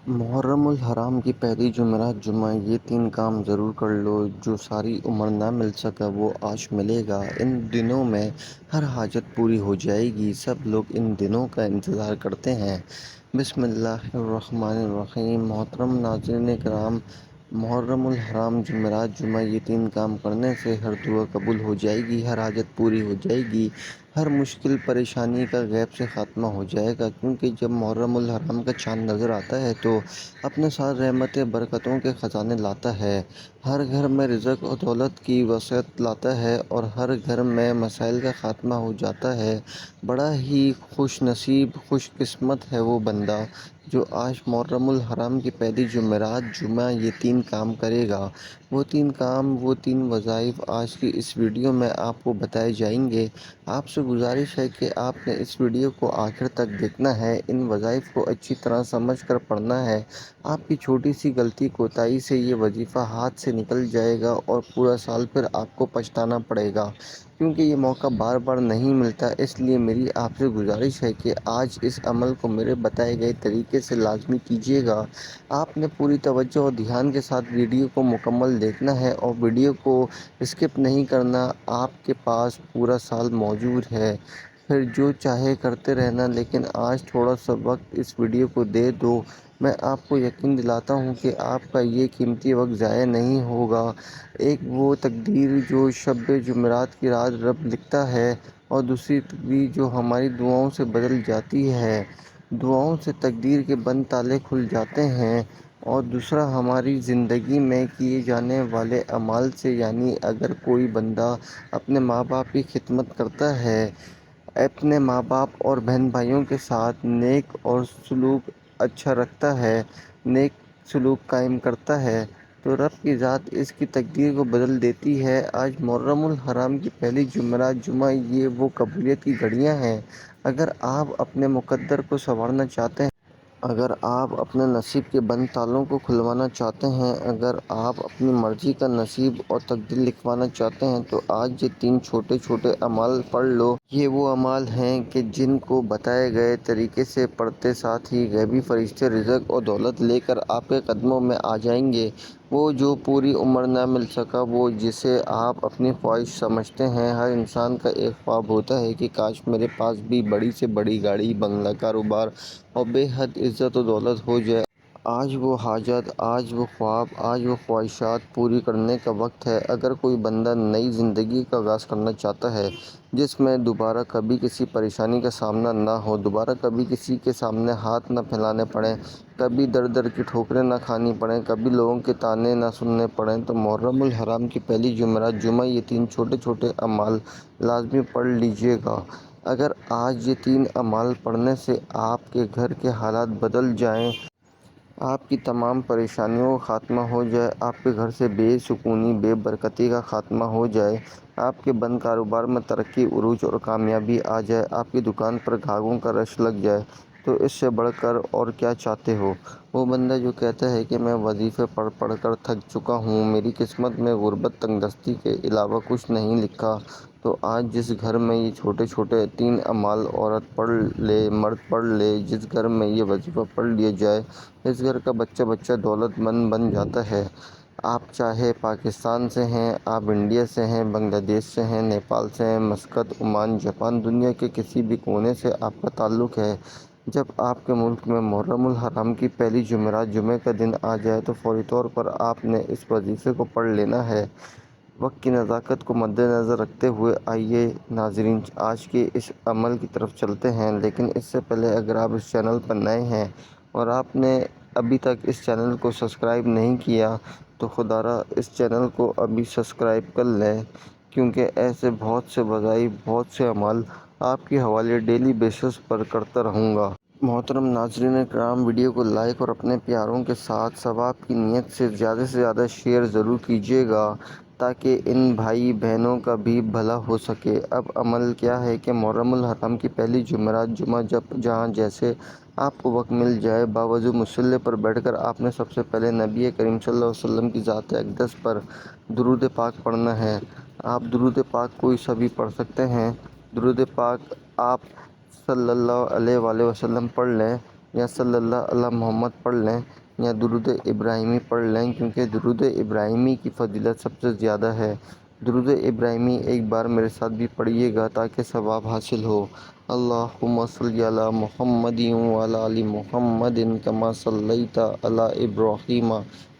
محرم الحرام کی پہلی جمعرات جمعہ یہ 3 کام ضرور کر لو جو ساری عمر نہ مل سکا وہ آج ملے گا۔ ان دنوں میں ہر حاجت پوری ہو جائے گی۔ سب لوگ ان دنوں کا انتظار کرتے ہیں۔ بسم اللہ الرحمن الرحیم۔ محترم ناظرین کرام، محرم الحرام جمعرات جمعہ یہ 3 کام کرنے سے ہر دعا قبول ہو جائے گی، ہر حاجت پوری ہو جائے گی، ہر مشکل پریشانی کا غیب سے خاتمہ ہو جائے گا، کیونکہ جب محرم الحرام کا چاند نظر آتا ہے تو اپنے ساتھ رحمت برکتوں کے خزانے لاتا ہے، ہر گھر میں رزق و دولت کی وسعت لاتا ہے اور ہر گھر میں مسائل کا خاتمہ ہو جاتا ہے۔ بڑا ہی خوش نصیب، خوش قسمت ہے وہ بندہ جو آج محرم الحرام کی پہلی جمعرات جمعہ یہ 3 کام کرے گا۔ وہ 3 کام، وہ 3 وظائف آج کی اس ویڈیو میں آپ کو بتائے جائیں گے۔ آپ سے گزارش ہے کہ آپ نے اس ویڈیو کو آخر تک دیکھنا ہے، ان وظائف کو اچھی طرح سمجھ کر پڑھنا ہے۔ آپ کی چھوٹی سی غلطی کوتاہی سے یہ وظیفہ ہاتھ سے نکل جائے گا اور پورا سال پھر آپ کو پچھتانا پڑے گا، کیونکہ یہ موقع بار بار نہیں ملتا۔ اس لیے میری آپ سے گزارش ہے کہ آج اس عمل کو میرے بتائے گئے طریقے سے لازمی کیجیے گا۔ آپ نے پوری توجہ اور دھیان کے ساتھ ویڈیو کو مکمل دیکھنا ہے اور ویڈیو کو اسکپ نہیں کرنا۔ آپ کے پاس پورا سال موجود ہے، پھر جو چاہے کرتے رہنا، لیکن آج تھوڑا سا وقت اس ویڈیو کو دے دو۔ میں آپ کو یقین دلاتا ہوں کہ آپ کا یہ قیمتی وقت ضائع نہیں ہوگا۔ ایک وہ تقدیر جو شب جمعرات کی رات رب لکھتا ہے اور دوسری تقدیر جو ہماری دعاؤں سے بدل جاتی ہے۔ دعاؤں سے تقدیر کے بند تالے کھل جاتے ہیں اور دوسرا ہماری زندگی میں کیے جانے والے اعمال سے، یعنی اگر کوئی بندہ اپنے ماں باپ کی خدمت کرتا ہے، اپنے ماں باپ اور بہن بھائیوں کے ساتھ نیک اور سلوک اچھا رکھتا ہے، نیک سلوک قائم کرتا ہے، تو رب کی ذات اس کی تقدیر کو بدل دیتی ہے۔ آج محرم الحرام کی پہلی جمعرات جمعہ یہ وہ قبولیت کی گھڑیاں ہیں۔ اگر آپ اپنے مقدر کو سنوارنا چاہتے ہیں، اگر آپ اپنے نصیب کے بند تالوں کو کھلوانا چاہتے ہیں، اگر آپ اپنی مرضی کا نصیب اور تقدیر لکھوانا چاہتے ہیں، تو آج یہ 3 چھوٹے چھوٹے اعمال پڑھ لو۔ یہ وہ اعمال ہیں کہ جن کو بتائے گئے طریقے سے پڑھتے ساتھ ہی غیبی فرشتے رزق اور دولت لے کر آپ کے قدموں میں آ جائیں گے۔ وہ جو پوری عمر نہ مل سکا، وہ جسے آپ اپنی خواہش سمجھتے ہیں۔ ہر انسان کا ایک خواب ہوتا ہے کہ کاش میرے پاس بھی بڑی سے بڑی گاڑی، بنگلہ، کاروبار اور بے حد عزت و دولت ہو جائے۔ آج وہ حاجت، آج وہ خواب، آج وہ خواہشات پوری کرنے کا وقت ہے۔ اگر کوئی بندہ نئی زندگی کا آغاز کرنا چاہتا ہے جس میں دوبارہ کبھی کسی پریشانی کا سامنا نہ ہو، دوبارہ کبھی کسی کے سامنے ہاتھ نہ پھیلانے پڑیں، کبھی در در کی ٹھوکریں نہ کھانی پڑیں، کبھی لوگوں کے طعنے نہ سننے پڑیں، تو محرم الحرام کی پہلی جمعرات جمعہ یہ 3 چھوٹے چھوٹے اعمال لازمی پڑھ لیجیے گا۔ اگر آج یہ 3 اعمال پڑھنے سے آپ کے گھر کے حالات بدل جائیں، آپ کی تمام پریشانیوں کا خاتمہ ہو جائے، آپ کے گھر سے بے سکونی، بے برکتی کا خاتمہ ہو جائے، آپ کے بند کاروبار میں ترقی، عروج اور کامیابی آ جائے، آپ کی دکان پر گاہکوں کا رش لگ جائے، تو اس سے بڑھ کر اور کیا چاہتے ہو؟ وہ بندہ جو کہتا ہے کہ میں وظیفے پڑھ پڑھ کر تھک چکا ہوں، میری قسمت میں غربت، تنگ دستی کے علاوہ کچھ نہیں لکھا، تو آج جس گھر میں یہ چھوٹے چھوٹے 3 اعمال عورت پڑھ لے، مرد پڑھ لے، جس گھر میں یہ وظیفہ پڑھ لیا جائے، اس گھر کا بچہ بچہ دولت مند بن جاتا ہے۔ آپ چاہے پاکستان سے ہیں، آپ انڈیا سے ہیں، بنگلہ دیش سے ہیں، نیپال سے ہیں، مسقط، عمان، جاپان، دنیا کے کسی بھی کونے سے آپ کا تعلق ہے، جب آپ کے ملک میں محرم الحرام کی پہلی جمعرات جمعے کا دن آ جائے تو فوری طور پر آپ نے اس وظیفے کو پڑھ لینا ہے۔ وقت کی نزاکت کو مد نظر رکھتے ہوئے آئیے ناظرین آج کے اس عمل کی طرف چلتے ہیں، لیکن اس سے پہلے اگر آپ اس چینل پر نئے ہیں اور آپ نے ابھی تک اس چینل کو سبسکرائب نہیں کیا تو خدا را اس چینل کو ابھی سبسکرائب کر لیں، کیونکہ ایسے بہت سے وظائف، بہت سے اعمال آپ کے حوالے ڈیلی بیسس پر کرتا رہوں گا۔ محترم ناظرین کرام، ویڈیو کو لائک اور اپنے پیاروں کے ساتھ ثواب کی نیت سے زیادہ شیئر ضرور کیجیے گا، تاکہ ان بھائی بہنوں کا بھی بھلا ہو سکے۔ اب عمل کیا ہے کہ محرم الحرام کی پہلی جمعرات جمعہ جہاں جیسے آپ کو وقت مل جائے، باوضو مصلی پر بیٹھ کر آپ نے سب سے پہلے نبی کریم صلی اللہ علیہ وسلم کی ذات اقدس پر درود پاک پڑھنا ہے۔ آپ درود پاک کوئی سا بھی پڑھ سکتے ہیں۔ درود پاک آپ صلی اللہ علیہ وآلہ وسلم پڑھ لیں، یا صلی اللہ علی محمد پڑھ لیں یا درود ابراہیمی پڑھ لیں، کیونکہ درود ابراہیمی کی فضیلت سب سے زیادہ ہے۔ درود ابراہیمی ایک بار میرے ساتھ بھی پڑھیے گا تاکہ ثواب حاصل ہو۔ اللہم صلی علی محمد وعلی آل محمد کما صلیت علی ابراہیم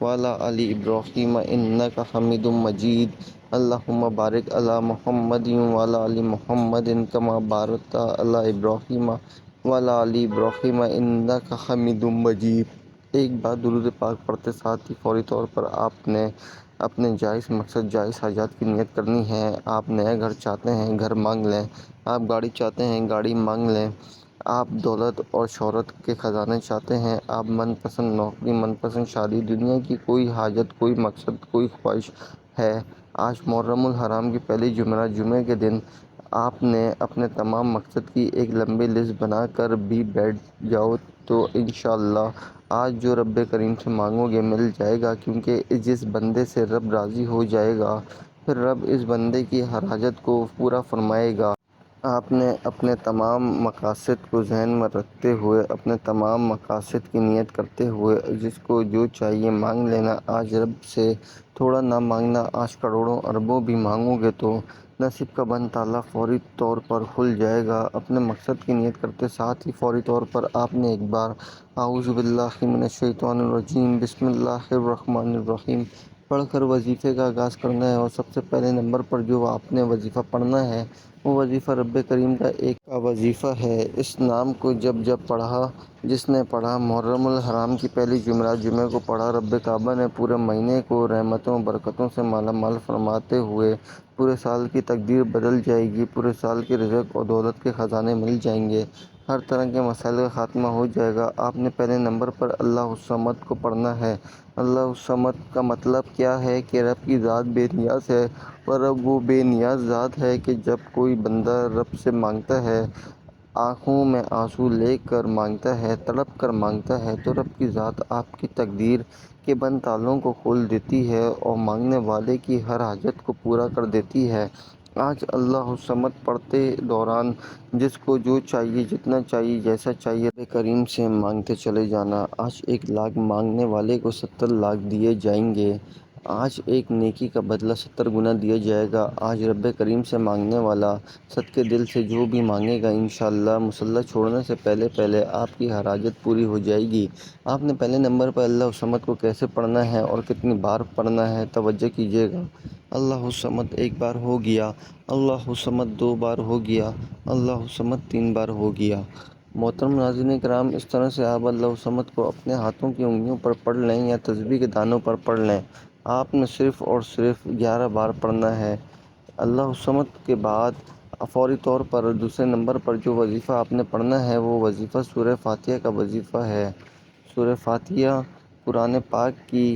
وعلی آل ابراہیم انک حمید مجید۔ اللہم بارک علی محمد وعلی آل محمد کما بارکت علی ابراہیم وعلی آل ابراہیم انک حمید مجید۔ ایک بار درود پاک پڑھتے ساتھ ہی فوری طور پر آپ نے اپنے جائز مقصد، جائز حاجات کی نیت کرنی ہے۔ آپ نیا گھر چاہتے ہیں، گھر مانگ لیں۔ آپ گاڑی چاہتے ہیں، گاڑی مانگ لیں۔ آپ دولت اور شہرت کے خزانے چاہتے ہیں، آپ من پسند نوکری، من پسند شادی، دنیا کی کوئی حاجت، کوئی مقصد، کوئی خواہش ہے، آج محرم الحرام کی پہلی جمعرات جمعے کے دن آپ نے اپنے تمام مقصد کی ایک لمبی لسٹ بنا کر بھی بیٹھ جاؤ تو انشاءاللہ آج جو رب کریم سے مانگو گے مل جائے گا، کیونکہ جس بندے سے رب راضی ہو جائے گا پھر رب اس بندے کی ہر حاجت کو پورا فرمائے گا۔ آپ نے اپنے تمام مقاصد کو ذہن میں رکھتے ہوئے، اپنے تمام مقاصد کی نیت کرتے ہوئے جس کو جو چاہیے مانگ لینا۔ آج رب سے تھوڑا نہ مانگنا، آج کروڑوں اربوں بھی مانگو گے تو نصیب کا بند تالا فوری طور پر کھل جائے گا۔ اپنے مقصد کی نیت کرتے ساتھ ہی فوری طور پر آپ نے ایک بار اعوذ باللہ من الشیطان الرجیم بسم اللہ الرحمن الرحیم پڑھ کر وظیفے کا آغاز کرنا ہے، اور سب سے پہلے نمبر پر جو آپ نے وظیفہ پڑھنا ہے وہ وظیفہ رب کریم کا ایک وظیفہ ہے۔ اس نام کو جب جب پڑھا، جس نے پڑھا، محرم الحرام کی پہلی جمعرات جمعے کو پڑھا، رب کعبہ نے پورے مہینے کو رحمتوں برکتوں سے مالا مال فرماتے ہوئے پورے سال کی تقدیر بدل جائے گی، پورے سال کے رزق اور دولت کے خزانے مل جائیں گے، ہر طرح کے مسائل کا خاتمہ ہو جائے گا۔ آپ نے پہلے نمبر پر اللہ الصمد کو پڑھنا ہے۔ اللہ الصمد کا مطلب کیا ہے کہ رب کی ذات بے نیاز ہے، اور رب وہ بے نیاز ذات ہے کہ جب کوئی بندہ رب سے مانگتا ہے، آنکھوں میں آنسو لے کر مانگتا ہے، تڑپ کر مانگتا ہے، تو رب کی ذات آپ کی تقدیر کے بند تالوں کو کھول دیتی ہے اور مانگنے والے کی ہر حاجت کو پورا کر دیتی ہے۔ آج اللہ الصمد پڑھتے دوران جس کو جو چاہیے، جتنا چاہیے، جیسا چاہیے، رب کریم سے مانگتے چلے جانا۔ آج 1,00,000 مانگنے والے کو 70,00,000 دیے جائیں گے۔ آج ایک نیکی کا بدلہ 70 گنا دیا جائے گا۔ آج رب کریم سے مانگنے والا صدقے دل سے جو بھی مانگے گا انشاءاللہ مصلی چھوڑنے سے پہلے پہلے آپ کی ہر حاجت پوری ہو جائے گی۔ آپ نے پہلے نمبر پر اللہ الصمد کو کیسے پڑھنا ہے اور کتنی بار پڑھنا ہے توجہ کیجیے گا۔ اللہ الصمد ایک بار ہو گیا، اللہ الصمد 2 بار ہو گیا، اللہ الصمد 3 بار ہو گیا۔ محترم ناظرین کرام، اس طرح سے آپ اللہ الصمد کو اپنے ہاتھوں کی انگلیوں پر پڑھ لیں یا تسبیح کے دانوں پر پڑھ لیں۔ آپ نے صرف اور صرف 11 بار پڑھنا ہے۔ اللہ الصمد کے بعد فوری طور پر دوسرے نمبر پر جو وظیفہ آپ نے پڑھنا ہے وہ وظیفہ سورہ فاتحہ کا وظیفہ ہے۔ سورہ فاتحہ قرآن پاک کی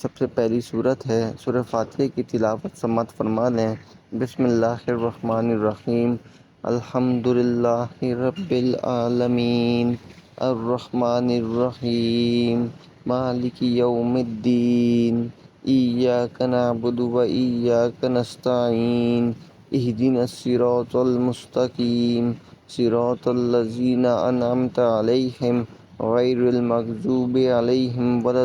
سب سے پہلی سورت ہے۔ سورہ فاتحہ کی تلاوت سماعت فرما لیں۔ بسم اللہ الرحمن الرحیم الحمد للہ رب العالمین الرحمن الرحیم مالک یوم الدین ایاک نعبد و ایاک نستعین اہدنا الصراط المستقیم صراط الذین انعمت علیہم غیر المغضوب علیہم ولا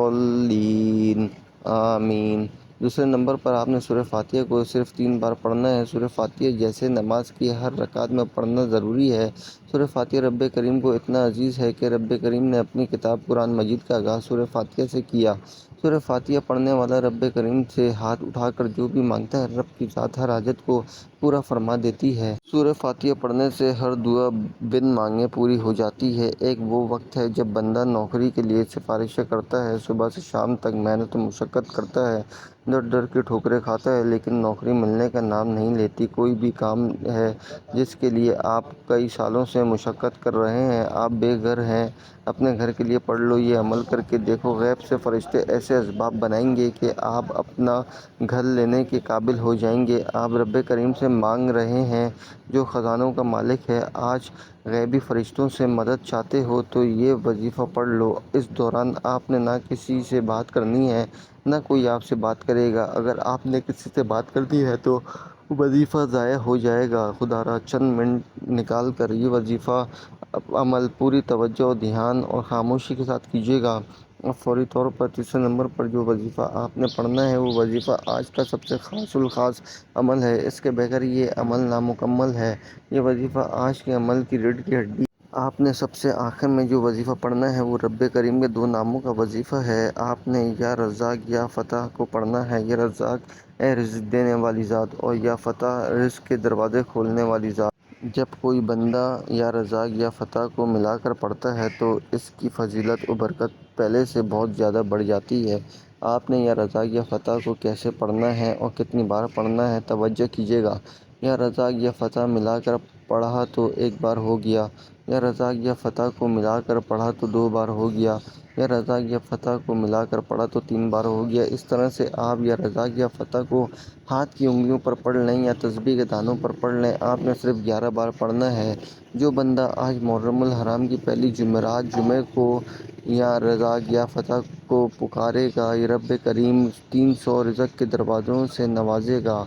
الضالین آمین۔ دوسرے نمبر پر آپ نے سورہ فاتحہ کو صرف 3 بار پڑھنا ہے۔ سورہ فاتحہ جیسے نماز کی ہر رکعت میں پڑھنا ضروری ہے۔ سورہ فاتحہ رب کریم کو اتنا عزیز ہے کہ رب کریم نے اپنی کتاب قرآن مجید کا آغاز سورہ فاتحہ سے کیا۔ سورہ فاتحہ پڑھنے والا رب کریم سے ہاتھ اٹھا کر جو بھی مانگتا ہے رب کی ذات ہر حاجت کو پورا فرما دیتی ہے۔ سورہ فاتحہ پڑھنے سے ہر دعا بن مانگے پوری ہو جاتی ہے۔ ایک وہ وقت ہے جب بندہ نوکری کے لیے سفارشیں کرتا ہے، صبح سے شام تک محنت و مشقت کرتا ہے، ڈر ڈر کے ٹھوکریں کھاتا ہے، لیکن نوکری ملنے کا نام نہیں لیتی۔ کوئی بھی کام ہے جس کے لیے آپ کئی سالوں سے مشقت کر رہے ہیں، آپ بے گھر ہیں، اپنے گھر کے لیے پڑھ لو، یہ عمل کر کے دیکھو، غیب سے فرشتے ایسے اسباب بنائیں گے کہ آپ اپنا گھر لینے کے قابل ہو جائیں گے۔ آپ رب کریم سے مانگ رہے ہیں جو خزانوں کا مالک ہے، آج غیبی فرشتوں سے مدد چاہتے ہو تو یہ وظیفہ پڑھ لو۔ اس دوران آپ نے نہ کسی سے بات کرنی ہے، نہ کوئی آپ سے بات کرے گا۔ اگر آپ نے کسی سے بات کرنی ہے تو وظیفہ ضائع ہو جائے گا۔ خدا را چند منٹ نکال کر یہ وظیفہ عمل پوری توجہ اور دھیان اور خاموشی کے ساتھ کیجیے گا۔ اور فوری طور پر تیسرے نمبر پر جو وظیفہ آپ نے پڑھنا ہے وہ وظیفہ آج کا سب سے خاص الخاص عمل ہے۔ اس کے بغیر یہ عمل نامکمل ہے۔ یہ وظیفہ آج کے عمل کی ریڑھ کی ہڈی۔ آپ نے سب سے آخر میں جو وظیفہ پڑھنا ہے وہ رب کریم کے دو ناموں کا وظیفہ ہے۔ آپ نے یا رزاق یا فتح کو پڑھنا ہے۔ یا رزاق اے رزق دینے والی ذات، اور یا فتح رزق کے دروازے کھولنے والی ذات۔ جب کوئی بندہ یا رزاق یا فتح کو ملا کر پڑھتا ہے تو اس کی فضیلت و برکت پہلے سے بہت زیادہ بڑھ جاتی ہے۔ آپ نے یا رزاق یا فتح کو کیسے پڑھنا ہے اور کتنی بار پڑھنا ہے، توجہ کیجیے گا۔ یا رزاق یا فتح ملا کر پڑھا تو ایک بار ہو گیا۔ یا رزاق یا فتح کو ملا کر پڑھا تو دو بار ہو گیا۔ یا رزاق یا فتح کو ملا کر پڑھا تو تین بار ہو گیا۔ اس طرح سے آپ یا رزاق یا فتح کو ہاتھ کی انگلیوں پر پڑھ لیں یا تسبیح کے دانوں پر پڑھ لیں، آپ نے صرف 11 بار پڑھنا ہے۔ جو بندہ آج محرم الحرام کی پہلی جمعرات جمعے کو یا رزاق یا فتح کو پکارے گا، یہ رب کریم 300 رزق کے دروازوں سے نوازے گا۔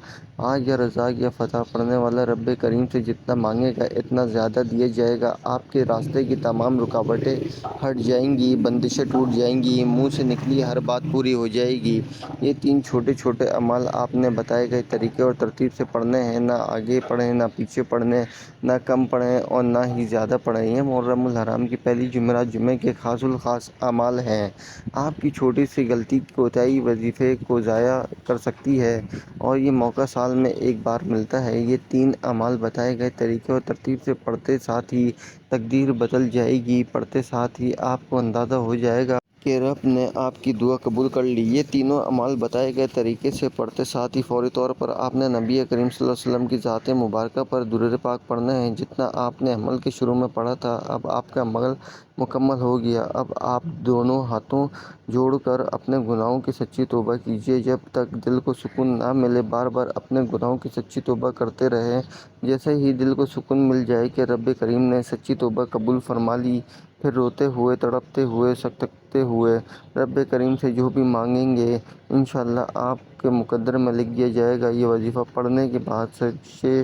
آج یا رزاق یا فتح پڑھنے والا رب کریم سے جتنا مانگے گا اتنا زیادہ دیا جائے گا۔ آپ کے راستے کی تمام رکاوٹیں ہٹ جائیں گی، بندشیں ٹوٹ جائیں گی، منہ سے نکلی ہر بات پوری ہو جائے گی۔ یہ 3 چھوٹے چھوٹے اعمال آپ نے بتائے گئے طریقے اور ترتیب سے پڑھنے ہیں۔ نہ آگے پڑھیں نہ پیچھے پڑھیں، نہ کم پڑھیں اور نہ ہی زیادہ پڑھیں۔ یہ محرم الحرام کی پہلی جمعرات جمعے کے خاص الخاص اعمال ہیں۔ آپ کی چھوٹی سی غلطی کوتاہی وظیفے کو ضائع کر سکتی ہے، اور یہ موقع سال میں ایک بار ملتا ہے۔ یہ 3 اعمال بتائے گئے طریقے اور ترتیب سے پڑھتے ساتھ ہی تقدیر بدل جائے گی۔ پڑھتے ساتھ ہی آپ کو اندازہ ہو جائے گا کہ رب نے آپ کی دعا قبول کر لی۔ یہ تینوں اعمال بتائے گئے طریقے سے پڑھتے ساتھ ہی فوری طور پر آپ نے نبی کریم صلی اللہ علیہ وسلم کی ذات مبارکہ پر درود پاک پڑھنا ہے۔ جتنا آپ نے عمل کے شروع میں پڑھا تھا، اب آپ کا عمل مکمل ہو گیا۔ اب آپ دونوں ہاتھوں جوڑ کر اپنے گناہوں کی سچی توبہ کیجیے۔ جب تک دل کو سکون نہ ملے بار بار اپنے گناہوں کی سچی توبہ کرتے رہیں۔ جیسے ہی دل کو سکون مل جائے کہ رب کریم نے سچی توبہ قبول فرما لی، پھر روتے ہوئے، تڑپتے ہوئے، سکتے ہوئے رب کریم سے جو بھی مانگیں گے انشاءاللہ آپ کے مقدر میں لکھ دیا جائے گا۔ یہ وظیفہ پڑھنے کے بعد سچے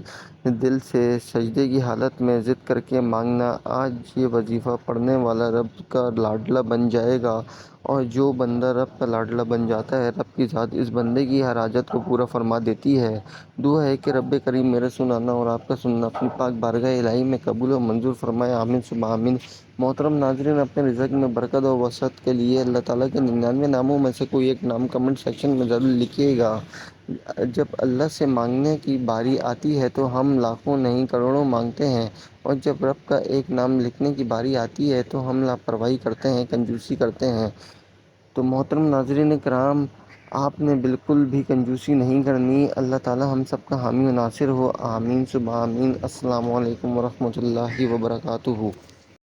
دل سے سجدے کی حالت میں ضد کر کے مانگنا۔ آج یہ وظیفہ پڑھنے والا رب کا لاڈلا بن جائے گا، اور جو بندہ رب کا لاڈلا بن جاتا ہے، رب کی ذات اس بندے کی ہر حاجت کو پورا فرما دیتی ہے۔ دعا ہے کہ رب کریم میرا سنانا اور آپ کا سننا اپنی پاک بارگاہ الہی میں قبول و منظور فرمائے۔ آمین ثم آمین۔ محترم ناظرین، اپنے رزق میں برکت اور وسعت کے لیے اللہ تعالیٰ کے 99 ناموں میں سے کوئی ایک نام کمنٹ سیکشن میں ضرور لکھیے گا۔ جب اللہ سے مانگنے کی باری آتی ہے تو ہم لاکھوں نہیں کروڑوں مانگتے ہیں، اور جب رب کا ایک نام لکھنے کی باری آتی ہے تو ہم لاپرواہی کرتے ہیں، کنجوسی کرتے ہیں۔ تو محترم ناظرین کرام، آپ نے بالکل بھی کنجوسی نہیں کرنی۔ اللہ تعالیٰ ہم سب کا حامی و ناصر ہو۔ آمین ثم آمین۔ السلام علیکم ورحمۃ اللہ وبرکاتہ۔